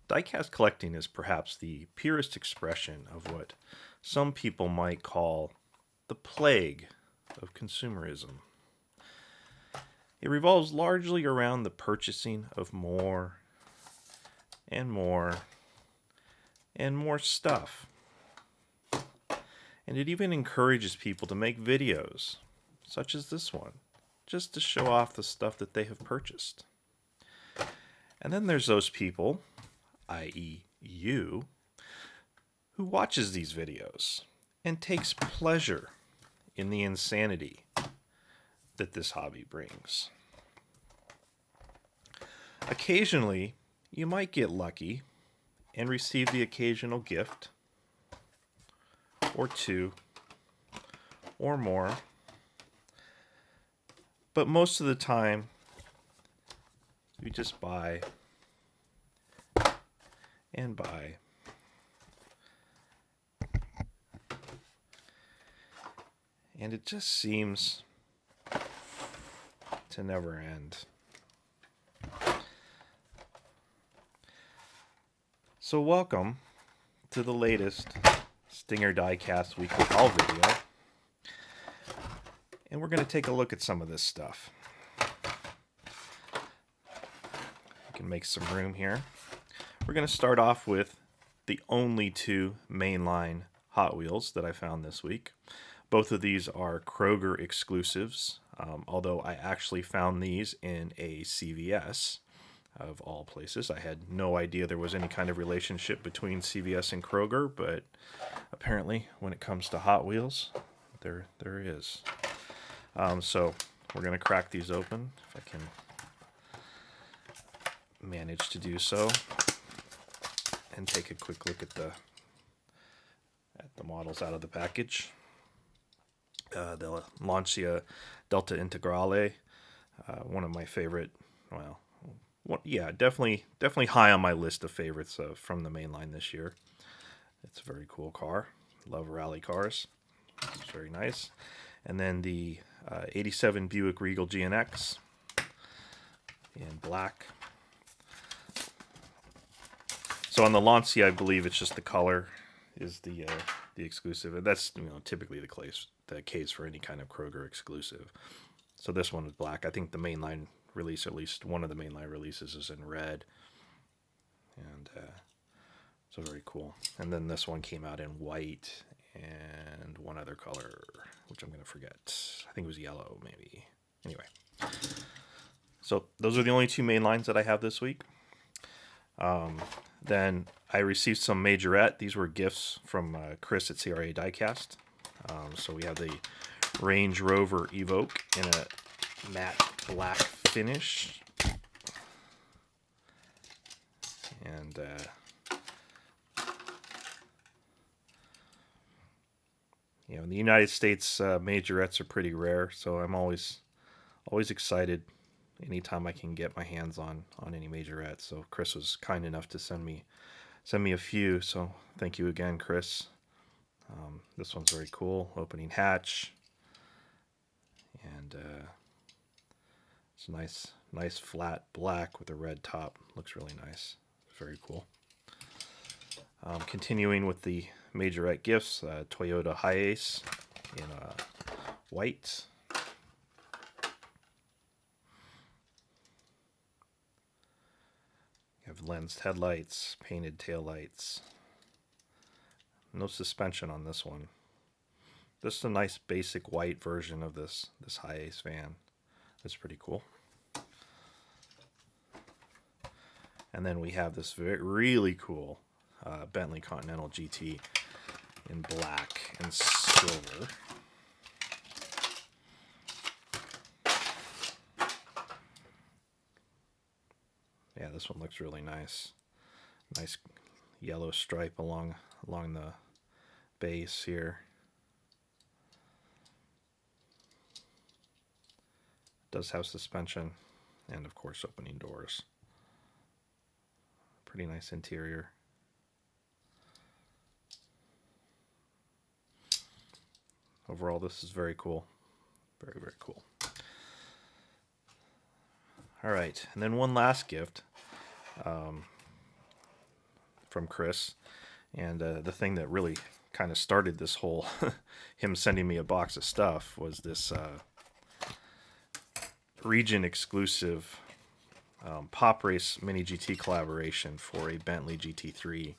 Diecast collecting is perhaps the purest expression of what some people might call the plague of consumerism. It revolves largely around the purchasing of more and more and more stuff. And it even encourages people to make videos, such as this one, just to show off the stuff that they have purchased. And then there's those people, i.e. you, who watches these videos and takes pleasure in the insanity that this hobby brings. Occasionally, you might get lucky and receive the occasional gift, or two, or more. But most of the time, you just buy and buy. And it just seems to never end. So welcome to the latest Stinger Diecast Weekly Haul video. And we're going to take a look at some of this stuff. We can make some room here. We're going to start off with the only two mainline Hot Wheels that I found this week. Both of these are Kroger exclusives, although I actually found these in a CVS, of all places. I had no idea there was any kind of relationship between CVS and Kroger, but apparently when it comes to Hot Wheels, there is. So we're going to crack these open, if I can manage to do so, and take a quick look at the models out of the package. The Lancia Delta Integrale, one of my favorite, definitely high on my list of favorites from the mainline this year. It's a very cool car. Love rally cars. It's very nice. And then the 87 Buick Regal GNX in black. So on the Lancia, I believe it's just the color is the exclusive. That's typically the case for any kind of Kroger exclusive. So this one is black. I think the mainline release, at least one of the mainline releases, is in red. And so very cool. And then this one came out in white and one other color, which I'm going to forget. I think it was yellow, maybe. Anyway. So those are the only two main lines that I have this week. Then I received some Majorette. These were gifts from Chris at CRA Diecast. So we have the Range Rover Evoque in a matte black finish. And in the United States, Majorettes are pretty rare, so I'm always excited anytime I can get my hands on any Majorette. So Chris was kind enough to send me a few, so thank you again, Chris. This one's very cool. Opening hatch, and it's nice flat black with a red top. Looks really nice. Very cool. Continuing with the Majorette gifts, Toyota Hiace in white. You have lensed headlights, painted taillights. No suspension on this one. Just a nice basic white version of this Hiace van. That's pretty cool. And then we have this really cool Bentley Continental GT in black and silver. Yeah, this one looks really nice. Nice yellow stripe along the base here. It does have suspension and of course opening doors. Pretty nice interior. Overall, this is very cool. Very, very cool. All right, and then one last gift. from Chris. And the thing that really kind of started this whole him sending me a box of stuff was this region exclusive Pop Race Mini GT collaboration for a Bentley GT3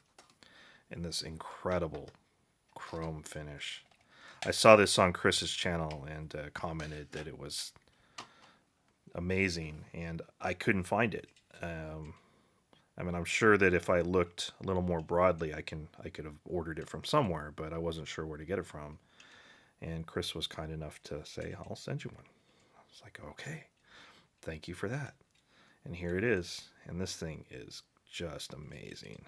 in this incredible chrome finish. I saw this on Chris's channel and commented that it was amazing, and I couldn't find it. I mean, I'm sure that if I looked a little more broadly, I could have ordered it from somewhere, but I wasn't sure where to get it from. And Chris was kind enough to say, I'll send you one. I was like, okay, thank you for that. And here it is. And this thing is just amazing.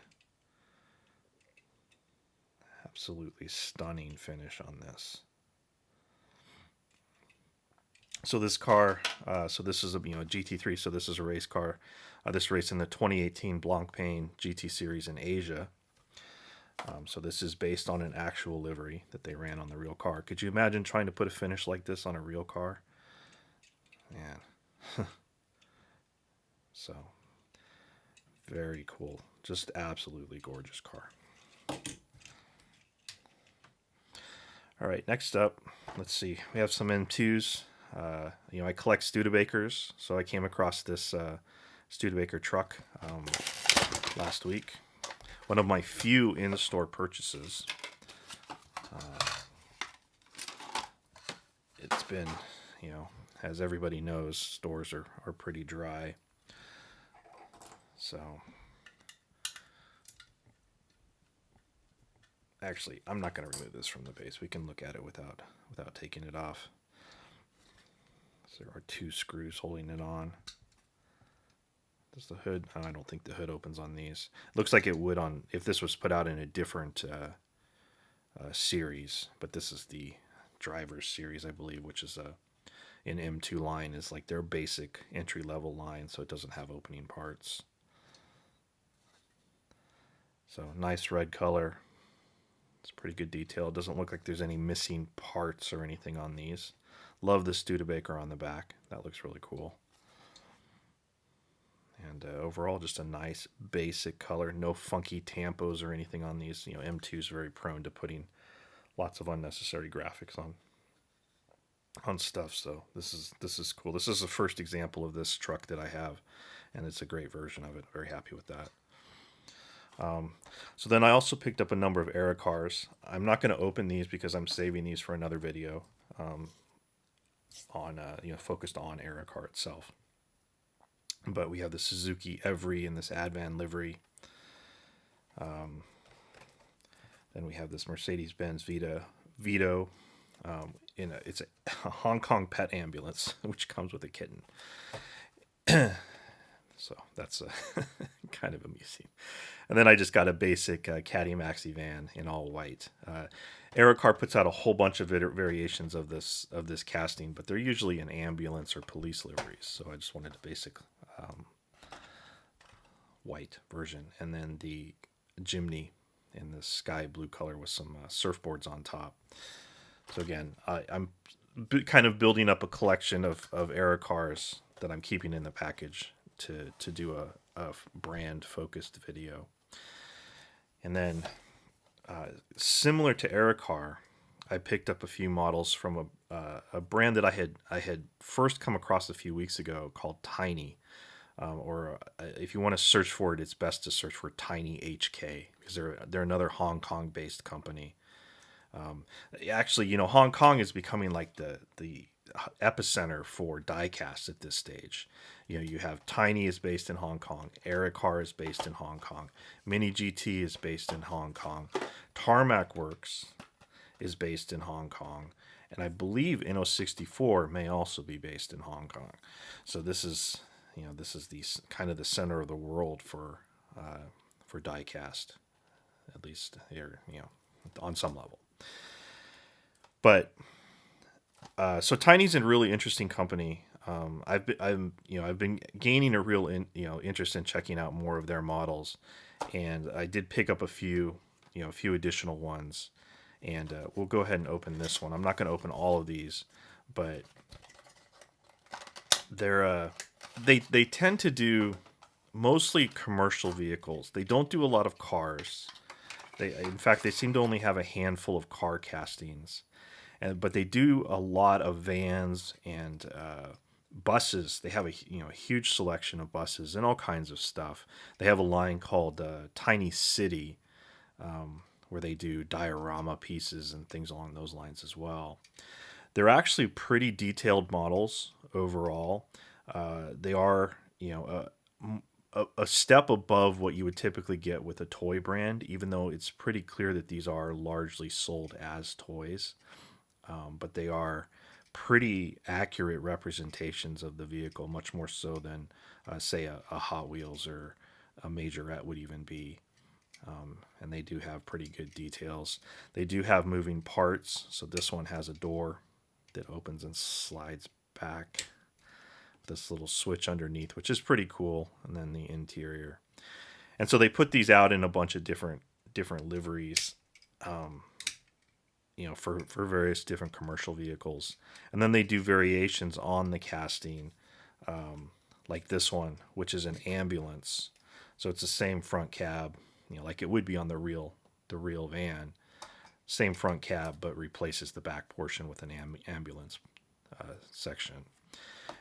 Absolutely stunning finish on this. So this car, so this is a GT3, so this is a race car. This race in the 2018 Blancpain GT Series in Asia. So this is based on an actual livery that they ran on the real car. Could you imagine trying to put a finish like this on a real car? Man. So, very cool. Just absolutely gorgeous car. All right, next up, let's see. We have some M2s. I collect Studebakers, so I came across this Studebaker Truck last week. One of my few in-store purchases. It's been, as everybody knows, stores are pretty dry. So, actually, I'm not going to remove this from the base. We can look at it without taking it off. So there are two screws holding it on. Does the hood? Oh, I don't think the hood opens on these. It looks like it would on if this was put out in a different series, but this is the driver's series, I believe, which is an M2 line is like their basic entry-level line, so it doesn't have opening parts. So nice red color. It's pretty good detail. It doesn't look like there's any missing parts or anything on these. Love the Studebaker on the back. That looks really cool. And overall, just a nice basic color. No funky tampos or anything on these. M2 is very prone to putting lots of unnecessary graphics on stuff. So this is cool. This is the first example of this truck that I have, and it's a great version of it. Very happy with that. So then I also picked up a number of era cars. I'm not going to open these because I'm saving these for another video focused on era car itself. But we have the Suzuki Every in this Advan livery. Then we have this Mercedes-Benz Vito. It's a Hong Kong pet ambulance, which comes with a kitten. So that's kind of amusing. And then I just got a basic Caddy Maxi van in all white. Aerocar puts out a whole bunch of variations of this casting, but they're usually in ambulance or police liveries. So I just wanted a basic white version. And then the Jimny in the sky blue color with some surfboards on top. So again, I'm kind of building up a collection of Aerocars that I'm keeping in the package to do a brand focused video. And then similar to Aerocar, I picked up a few models from a brand that I had first come across a few weeks ago called Tiny. If you want to search for it, it's best to search for Tiny HK because they're another Hong Kong based company. Actually, Hong Kong is becoming like the epicenter for diecast at this stage. You have Tiny is based in Hong Kong, Aerocar is based in Hong Kong, Mini GT is based in Hong Kong, Tarmac Works is based in Hong Kong, and I believe Inno64 may also be based in Hong Kong. So this is the kind of the center of the world for diecast, at least here, on some level. But so Tiny's a really interesting company. I've been gaining a real interest in checking out more of their models, and I did pick up a few additional ones, and we'll go ahead and open this one. I'm not going to open all of these, but they tend to do mostly commercial vehicles. They don't do a lot of cars. In fact, they seem to only have a handful of car castings, but they do a lot of vans and buses. They have a a huge selection of buses and all kinds of stuff. They have a line called Tiny City, where they do diorama pieces and things along those lines as well. They're actually pretty detailed models overall. They are, a step above what you would typically get with a toy brand, even though it's pretty clear that these are largely sold as toys. But they are pretty accurate representations of the vehicle, much more so than, say, a Hot Wheels or a Majorette would even be. And they do have pretty good details. They do have moving parts. So this one has a door that opens and slides back. This little switch underneath, which is pretty cool, and then the interior. And so they put these out in a bunch of different liveries, for various different commercial vehicles. And then they do variations on the casting, like this one, which is an ambulance. So it's the same front cab, like it would be on the real van. Same front cab, but replaces the back portion with an ambulance section.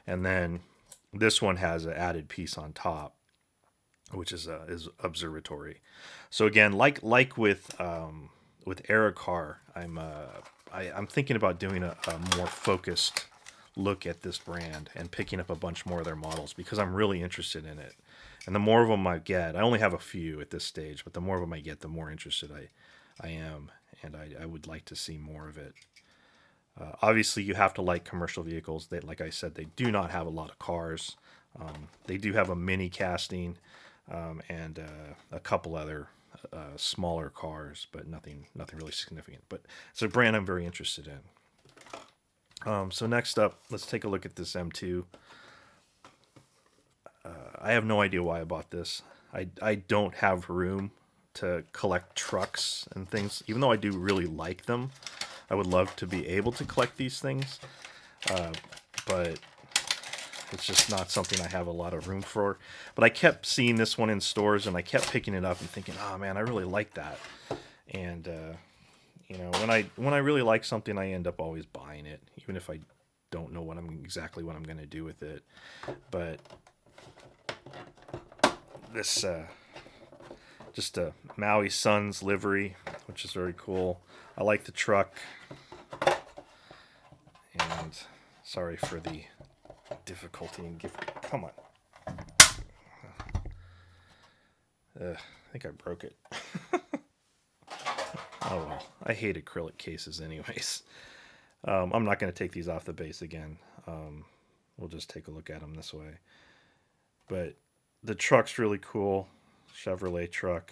And then this one has an added piece on top, which is Observatory. So again, like with Aerocar, I'm thinking about doing a more focused look at this brand and picking up a bunch more of their models because I'm really interested in it. And the more of them I get, I only have a few at this stage, but the more of them I get, the more interested I am, and I would like to see more of it. Obviously, you have to like commercial vehicles. They, like I said, they do not have a lot of cars. They do have a mini casting and a couple other smaller cars, but nothing really significant. But it's a brand I'm very interested in. So next up, let's take a look at this M2. I have no idea why I bought this. I don't have room to collect trucks and things, even though I do really like them. I would love to be able to collect these things, but it's just not something I have a lot of room for. But I kept seeing this one in stores, and I kept picking it up and thinking, "Oh man, I really like that." And when I really like something, I end up always buying it, even if I don't know exactly what I'm going to do with it. But this just a Maui Suns livery, which is very cool. I like the truck, and sorry for the difficulty in come on. I think I broke it. Oh well, I hate acrylic cases anyways. I'm not going to take these off the base again. We'll just take a look at them this way. But the truck's really cool. Chevrolet truck.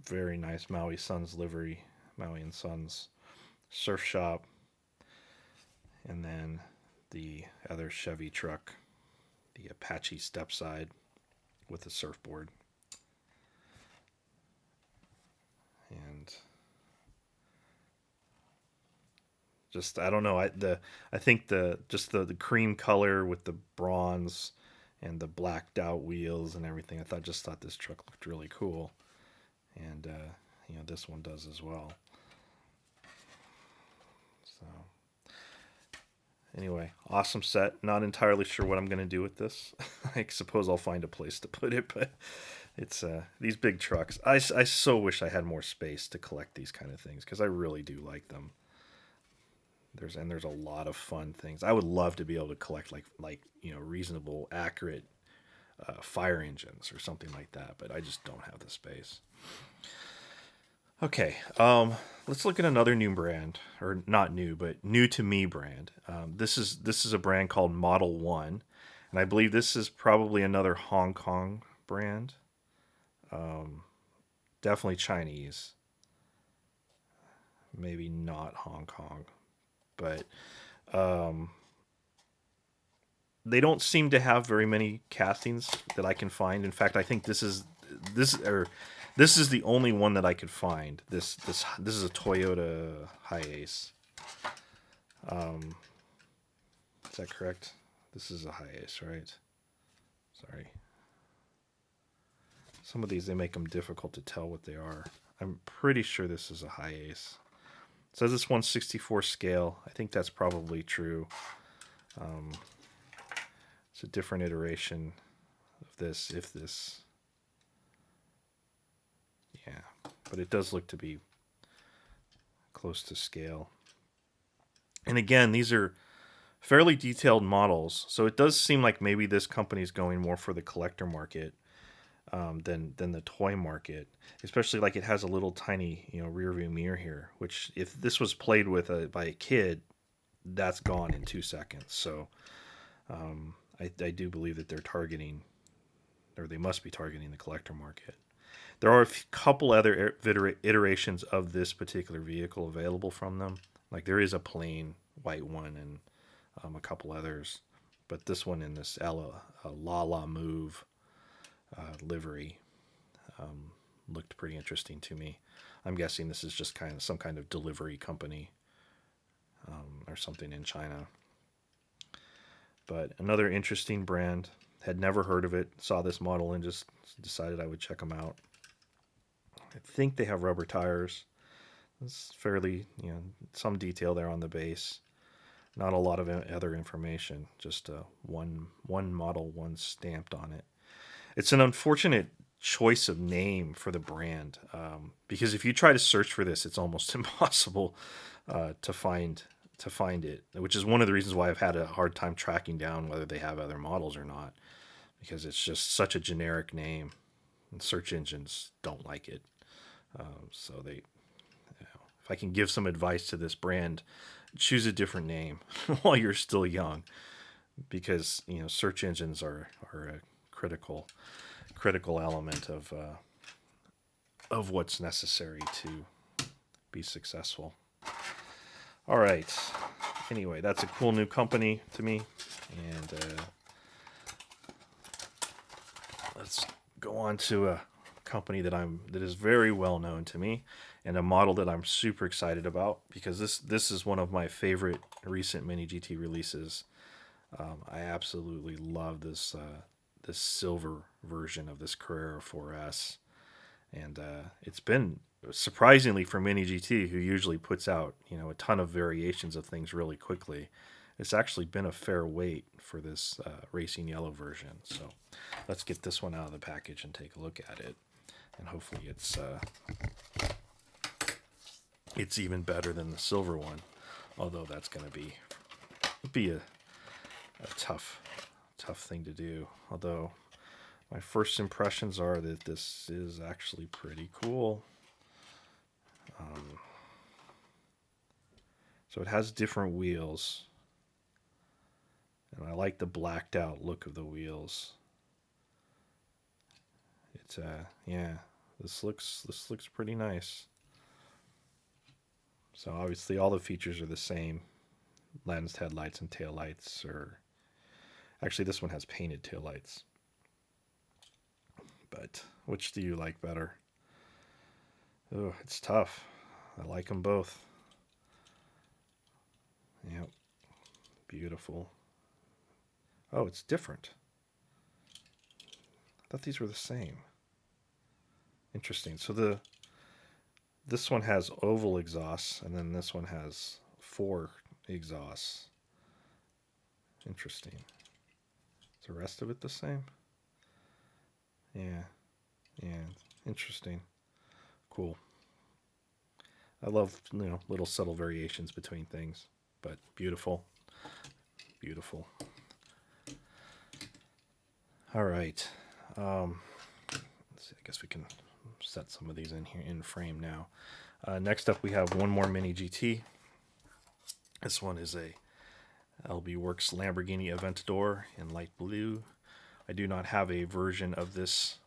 Very nice Maui Suns livery. Maui and Sons surf shop. And then the other Chevy truck. The Apache stepside with a surfboard. And just I don't know. I think the cream color with the bronze and the blacked out wheels and everything. I thought this truck looked really cool, and this one does as well. So anyway, awesome set. Not entirely sure what I'm going to do with this. I suppose I'll find a place to put it, but it's these big trucks. I so wish I had more space to collect these kind of things because I really do like them. There's a lot of fun things. I would love to be able to collect like reasonable, accurate fire engines or something like that, but I just don't have the space. Okay, let's look at another new brand, or not new, but new to me brand. This is a brand called Model One, and I believe this is probably another Hong Kong brand. Definitely Chinese. Maybe not Hong Kong, but they don't seem to have very many castings that I can find. In fact, I think this is the only one that I could find. This is a Toyota Hiace. Is that correct? This is a Hiace, right? Sorry. Some of these, they make them difficult to tell what they are. I'm pretty sure this is a high ace. It says it's 1/64 scale. I think that's probably true. It's a different iteration of this, if this. Yeah, but it does look to be close to scale. And again, these are fairly detailed models, so it does seem like maybe this company is going more for the collector market than the toy market. Especially like it has a little tiny rear view mirror here, which if this was played with by a kid, that's gone in 2 seconds. So I do believe that they're targeting, or they must be targeting, the collector market. There are a couple other iterations of this particular vehicle available from them. Like there is a plain white one and a couple others, but this one in this La Move livery looked pretty interesting to me. I'm guessing this is just kind of some kind of delivery company or something in China. But another interesting brand. Had never heard of it. Saw this model and just decided I would check them out. I think they have rubber tires. It's fairly, some detail there on the base. Not a lot of other information. Just one model, one stamped on it. It's an unfortunate choice of name for the brand because if you try to search for this, it's almost impossible to find it. Which is one of the reasons why I've had a hard time tracking down whether they have other models or not, because it's just such a generic name, and search engines don't like it. So they, if I can give some advice to this brand, choose a different name while you're still young, because search engines are a critical element of what's necessary to be successful. All right. Anyway, that's a cool new company to me, and let's go on to a company that is very well known to me, and a model that I'm super excited about because this is one of my favorite recent Mini GT releases. I absolutely love this silver version of this Carrara 4S, and it's been surprisingly for Mini GT, who usually puts out a ton of variations of things really quickly. It's actually been a fair wait for this racing yellow version. So let's get this one out of the package and take a look at it. And hopefully it's even better than the silver one. Although that's going to be a tough thing to do. Although my first impressions are that this is actually pretty cool. So it has different wheels. And I like the blacked out look of the wheels. It's this looks pretty nice. So obviously all the features are the same. Lens, headlights, and taillights are actually, this one has painted taillights. But which do you like better? Oh, it's tough. I like them both. Yep. Beautiful. Oh, it's different. I thought these were the same. Interesting. So this one has oval exhausts, and then this one has 4 exhausts. Interesting. Is the rest of it the same? Yeah. Interesting. Cool. I love little subtle variations between things, but beautiful. All right. Let's see, I guess we can set some of these in here in frame now. Next up, we have one more Mini GT. This one is a LB Works Lamborghini Aventador in light blue. I do not have a version of this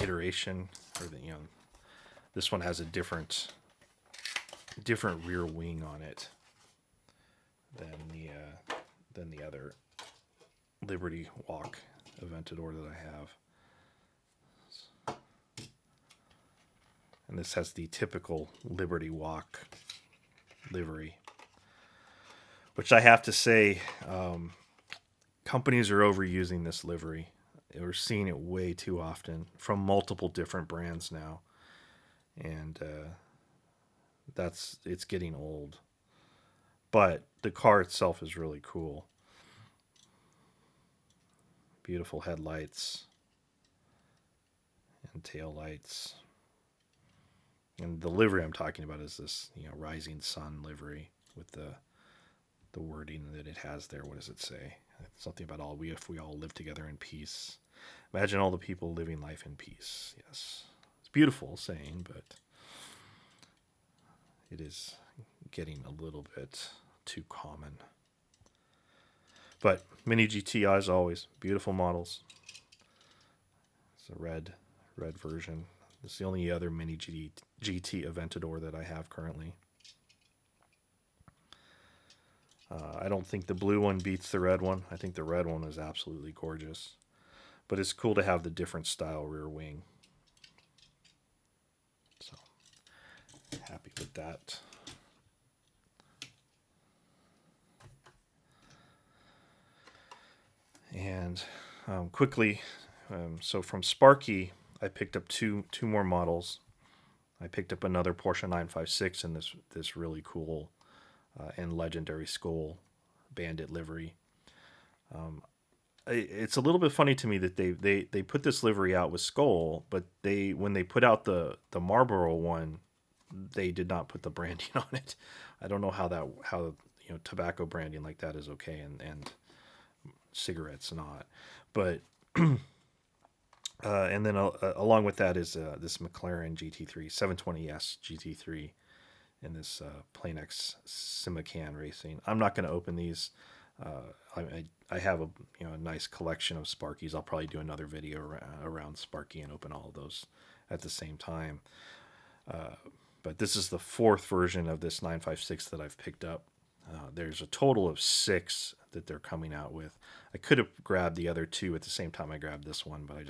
iteration, or this one has a different rear wing on it than the other Liberty Walk Aventador that I have. And this has the typical Liberty Walk livery, which I have to say, companies are overusing this livery. we're seeing it way too often from multiple different brands now, and it's getting old. But the car itself is really cool. Beautiful headlights and tail lights. And the livery I'm talking about is this, rising sun livery with the wording that it has there. What does it say? Something about if we all live together in peace. Imagine all the people living life in peace. Yes. It's a beautiful saying, but it is getting a little bit too common. But Mini GT, as always, beautiful models. It's a red version. It's the only other Mini GT Aventador that I have currently. I don't think the blue one beats the red one. I think the red one is absolutely gorgeous. But it's cool to have the different style rear wing. So, happy with that. And quickly, so from Sparky, I picked up two more models. I picked up another Porsche 956 in this really cool and legendary Skoal Bandit livery. It's a little bit funny to me that they put this livery out with Skoal, but when they put out the Marlboro one, they did not put the branding on it. I don't know how tobacco branding like that is okay and cigarettes not, but and then along with that is this McLaren GT3 720S GT3 in this Plain-X Simacan Racing. I'm not going to open these. I have a nice collection of Sparkies. I'll probably do another video around Sparky and open all of those at the same time. But this is the fourth version of this 956 that I've picked up. There's a total of 6 that they're coming out with. I could have grabbed the other 2 at the same time I grabbed this one, but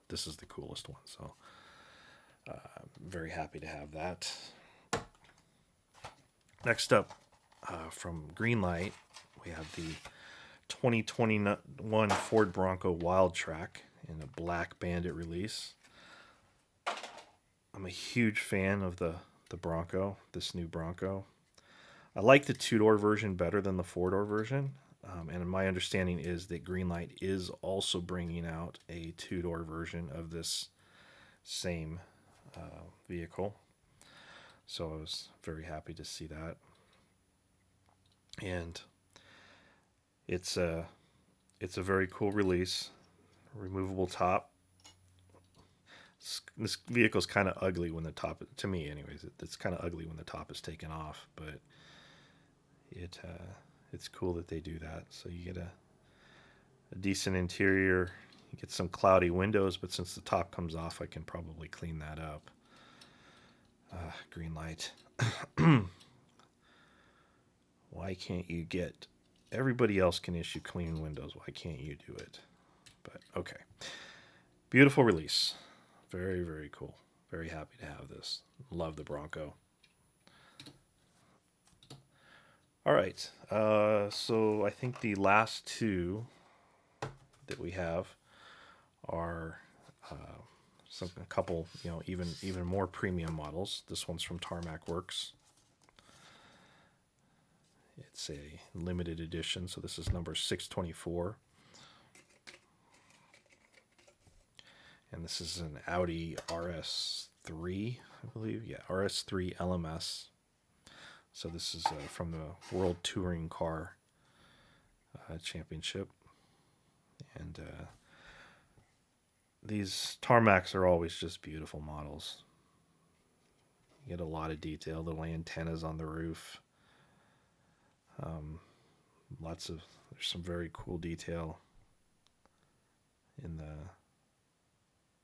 this is the coolest one. So I'm very happy to have that. Next up, from Greentlight, we have the 2021 Ford Bronco Wild Track in a black Bandit release. I'm a huge fan of the Bronco, this new Bronco. I like the 2-door version better than the 4-door version. And my understanding is that Greentlight is also bringing out a 2-door version of this same vehicle. So I was very happy to see that. And it's a very cool release. Removable top. This vehicle's kind of ugly when the top, to me anyways, it's kind of ugly when the top is taken off, but it's cool that they do that. So you get a decent interior, you get some cloudy windows, but since the top comes off, I can probably clean that up. Greentlight. Why can't you get... Everybody else can issue clean windows. Why can't you do it? But okay. Beautiful release. Very, very cool. Very happy to have this. Love the Bronco. All right. So I think the last 2 that we have are a couple, even more premium models. This one's from Tarmac Works. It's a limited edition, so this is number 624. And this is an Audi Rs3, I believe. Yeah, Rs3 LMS. So this is from the World Touring Car Championship. And these Tarmacs are always just beautiful models. You get a lot of detail, little antennas on the roof. There's some very cool detail in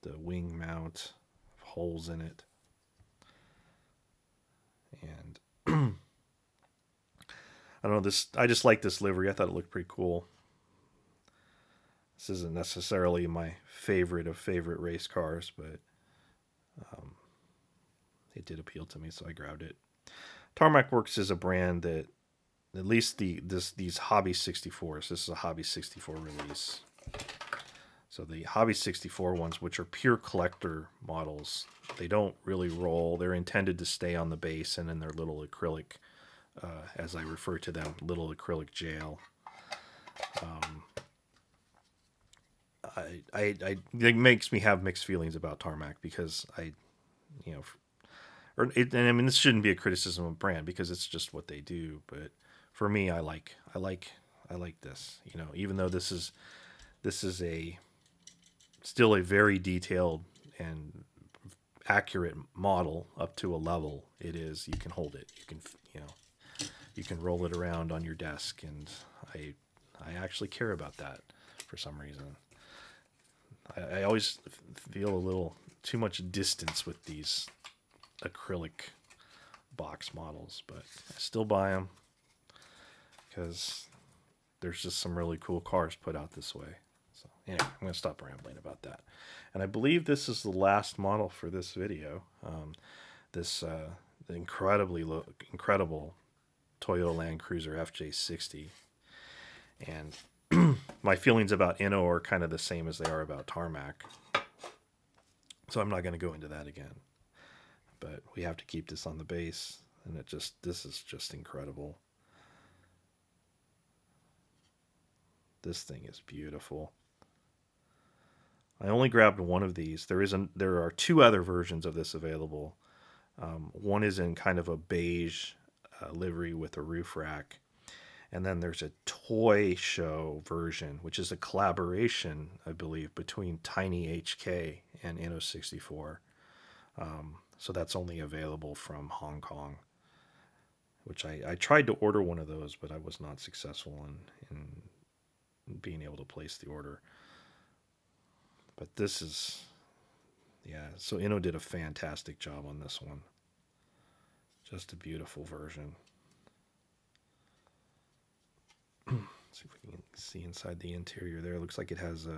the wing mount, holes in it. And I don't know, I just like this livery. I thought it looked pretty cool. This isn't necessarily my favorite of favorite race cars, but it did appeal to me, so I grabbed it. Tarmac Works is a brand that, at least these Hobby 64s, this is a Hobby 64 release. So the Hobby 64 ones, which are pure collector models, they don't really roll. They're intended to stay on the base and in their little acrylic, as I refer to them, little acrylic jail. It makes me have mixed feelings about Tarmac because and I mean, this shouldn't be a criticism of brand because it's just what they do. But for me, I like this. Even though this is still a very detailed and accurate model up to a level. You can hold it. You can roll it around on your desk, and I actually care about that for some reason. I always feel a little too much distance with these acrylic box models, but I still buy them because there's just some really cool cars put out this way. So anyway, I'm going to stop rambling about that. And I believe this is the last model for this video. The incredible Toyo Land Cruiser FJ60. And my feelings about Inno are kind of the same as they are about Tarmac. So I'm not going to go into that again. But we have to keep this on the base, and this is just incredible. This thing is beautiful. I only grabbed one of these. There are two other versions of this available. One is in kind of a beige livery with a roof rack. And then there's a toy show version, which is a collaboration, I believe, between Tiny HK and Inno64. So that's only available from Hong Kong, which I tried to order one of those, but I was not successful in being able to place the order. But this is, so Inno did a fantastic job on this one. Just a beautiful version. See if we can see inside the interior there. It looks like it has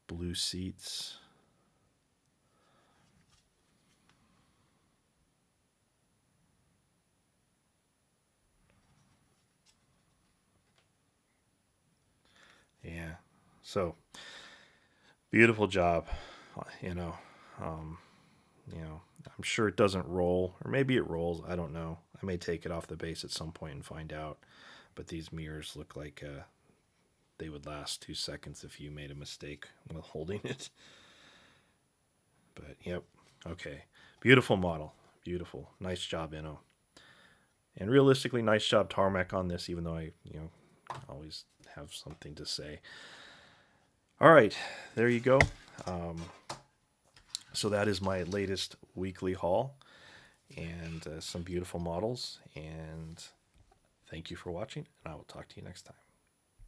blue seats. Yeah, so beautiful job. I'm sure it doesn't roll, or maybe it rolls. I don't know. I may take it off the base at some point and find out. But these mirrors look like they would last 2 seconds if you made a mistake while holding it. But yep, okay, beautiful model, beautiful, nice job, Inno. And realistically, nice job Tarmac on this, even though I always have something to say. All right, there you go. So that is my latest weekly haul, and some beautiful models. And thank you for watching, and I will talk to you next time.